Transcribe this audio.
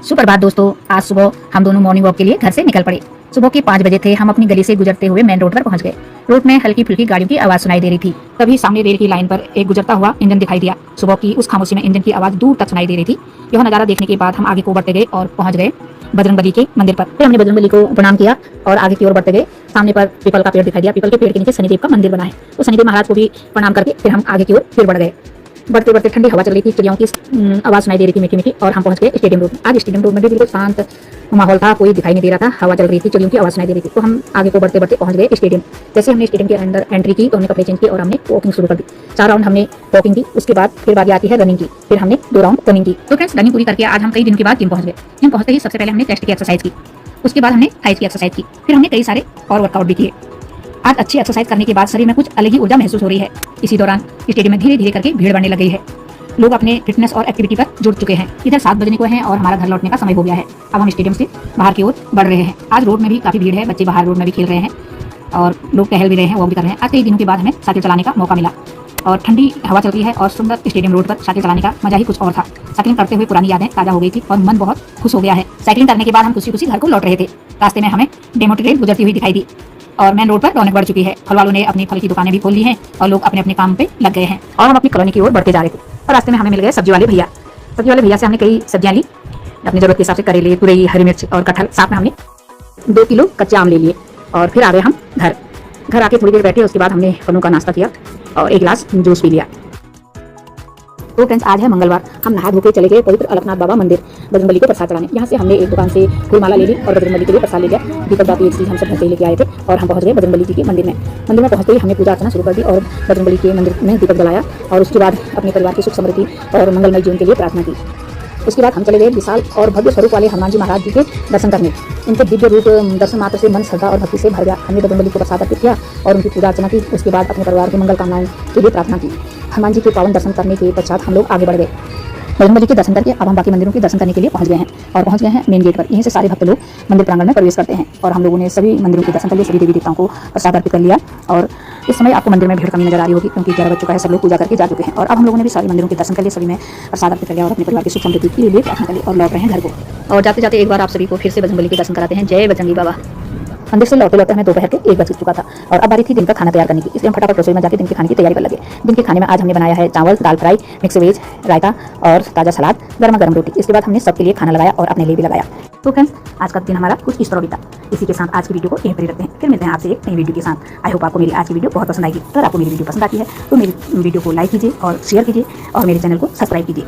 सुप्रभात दोस्तों। आज सुबह हम दोनों मॉर्निंग वॉक के लिए घर से निकल पड़े। सुबह के 5 बजे थे। हम अपनी गली से गुजरते हुए मेन रोड पर पहुंच गए। रोड में हल्की फुल्की गाड़ियों की आवाज सुनाई दे रही थी। तभी सामने रेल की लाइन पर एक गुजरता हुआ इंजन दिखाई दिया। सुबह की उस खामोशी में इंजन की आवाज दूर तक सुनाई दे रही थी। यह नजारा देखने के बाद हम आगे को बढ़ते गए और पहुंच गए बजरंगबली के मंदिर पर। फिर हमने बजरंगबली को प्रणाम किया और आगे की ओर बढ़ते गए। सामने पर पीपल का पेड़ दिखाई दिया। पीपल के पेड़ के नीचे शनिदेव का मंदिर बना है। तो शनिदेव महाराज को भी प्रणाम करके फिर हम आगे की ओर फिर बढ़ गए। बढ़ते बढ़ते ठंडी हवा चल रही थी। चिड़ियों की आवाज सुनाई दे रही थी मीठी मीठी। और हम पहुंच गए स्टेडियम रोड। आज स्टेडियम रोड में भी बिल्कुल शांत माहौल था। कोई दिखाई नहीं दे रहा था। हवा चल रही थी, चिड़ियों की आवाज सुनाई दे रही थी। तो हम आगे को बढ़ते बढ़ते पहुंच गए स्टेडियम। जैसे हमने स्टेडियम के अंदर एंट्री की तो हमने कपड़े चेंज किए और हमने वॉकिंग शुरू कर दी। 4 राउंड हमने वॉकिंग की। उसके बाद फिर बारी आती है रनिंग की। फिर हमने 2 राउंड रनिंग की। तो फ्रेंड्स, रनिंग पूरी करके आज हम कई दिन के बाद जिम पहुंच गए। जिम पहुंचते ही सबसे पहले हमने चेस्ट की एक्सरसाइज की। उसके बाद हमने थाइस की एक्सरसाइज की। फिर हमने कई सारे और वर्कआउट भी किए। आज अच्छी एक्सरसाइज करने के बाद शरीर में कुछ अलग ही ऊर्जा महसूस हो रही है। इसी दौरान स्टेडियम में धीरे धीरे करके भीड़ बढ़ने लग गई है। लोग अपने फिटनेस और एक्टिविटी पर जुड़ चुके हैं। इधर 7 बजने को है और हमारा घर लौटने का समय हो गया है। अब हम स्टेडियम से बाहर की ओर बढ़ रहे हैं। आज रोड में भी काफी भीड़ है। बच्चे बाहर रोड में भी खेल रहे हैं और लोग टहल भी रहे हैं, वॉक भी कर रहे हैं। आज कई दिनों के बाद हमें साइकिल चलाने का मौका मिला और ठंडी हवा चल रही है और सुंदर स्टेडियम रोड पर साइकिल चलाने का मजा ही कुछ और था। साइकिलिंग करते हुए पुरानी यादें ताजा हो गई थी और मन बहुत खुश हो गया है। साइकिलिंग करने के बाद हम खुशी खुशी घर को लौट रहे थे। रास्ते में हमें डेमो ट्रेन गुजरती हुई दिखाई दी और मेन रोड पर रौनक बढ़ चुकी है। फल वालों ने अपनी फल की दुकानें भी खोल ली हैं और लोग अपने अपने काम पे लग गए हैं। और हम अपनी कॉलोनी की ओर बढ़ते जा रहे थे और रास्ते में हमें मिल गए सब्जी वाले भैया। सब्जी वाले भैया से हमने कई सब्जियां ली अपनी जरूरत के हिसाब से। करेले, तुरई, हरी मिर्च और कटहल। साथ में हमने 2 किलो कच्चे आम ले लिए और फिर आ गए हम घर आके थोड़ी देर बैठे। उसके बाद हमने फलों का नाश्ता किया और 1 गिलास जूस पी लिया। तो फ्रेंड्स, आज है मंगलवार। हम नहा धोके चले गए पवित्र अलकनाथ बाबा मंदिर बजरंगबली को प्रसाद चढ़ाने। यहाँ से हमने एक दुकान से फूलमाला ले ली और बजरंगबली के लिए प्रसाद ले लिया। दीपक बाती एक चीज हम सब घर से लेके आए थे और हम पहुंच गए बजरंगबली जी के मंदिर में। मंदिर में पहुंचते ही हमने पूजा अर्चना शुरू कर दी और बजरंगबली के मंदिर में दीपक जलाया और उसके बाद अपने परिवार की सुख समृद्धि और मंगलमय जीवन के लिए प्रार्थना की। उसके बाद हम चले गए विशाल और भव्य स्वरूप वाले हनुमान जी महाराज जी के दर्शन करने। उनके दिव्य रूप दर्शन मात्र से मन श्रद्धा और भक्ति से भर गया। हमने बजरंगबली को प्रसाद अर्पित किया और उनकी पूजा अर्चना की। उसके बाद अपने परिवार की मंगल कामनाओं के लिए प्रार्थना की। हनुमान जी के पावन दर्शन करने के पश्चात हम लोग आगे बढ़ गए। बजरंगबली के दर्शन करके अब हम बाकी मंदिरों के दर्शन करने के लिए पहुंच गए हैं और पहुंच गए हैं मेन गेट पर। यहीं से सारे भक्त लोग मंदिर प्रांगण में प्रवेश करते हैं और हम लोगों ने सभी मंदिरों के दर्शन कर लिए। सभी देवी देवताओं को प्रसाद अर्पित कर लिया और इस समय आपको मंदिर में भीड़ कमी नजर आ रही होगी क्योंकि 11 बज चुका है। सब लोग पूजा करके जा चुके हैं और अब हम लोगों ने भी सारे मंदिरों के दर्शन कर लिए। सभी में प्रसाद अर्पित कर लिया और अपने परिवार की सुख समृद्धि के लिए प्रार्थना कर ली और लौट रहे हैं घर को। और जाते जाते एक बार आप सभी को फिर से बजरंगबली के दर्शन कराते हैं। जय बजरंगी बाबा। मंदिर से लौटे लौटे हमें दोपहर के 1 बज चुका था और अब बारी थी दिन का खाना तैयार करने की। इसलिए हम फटाफट रसोई में जाकर दिन के खाने की तैयारी कर लगे। दिन के खाने में आज हमने बनाया है चावल, दाल फ्राई, मिक्स वेज, रायता और ताज़ा सलाद, गर्मा गर्म रोटी। इसके बाद हमने सबके लिए खाना लगाया और अपने लिए भी लगाया। तो फ्रेंड्स, आज का दिन हमारा कुछ इस तरह बीता। इसी के साथ आज की वीडियो को यहीं पर रखते हैं। फिर मिलते हैं आपसे एक नई वीडियो के साथ। आई होप आपको मेरी आज की वीडियो बहुत पसंद आएगी। अगर आपको मेरी वीडियो पसंद आती है तो मेरी वीडियो को लाइक कीजिए और शेयर कीजिए और मेरे चैनल को सब्सक्राइब कीजिए।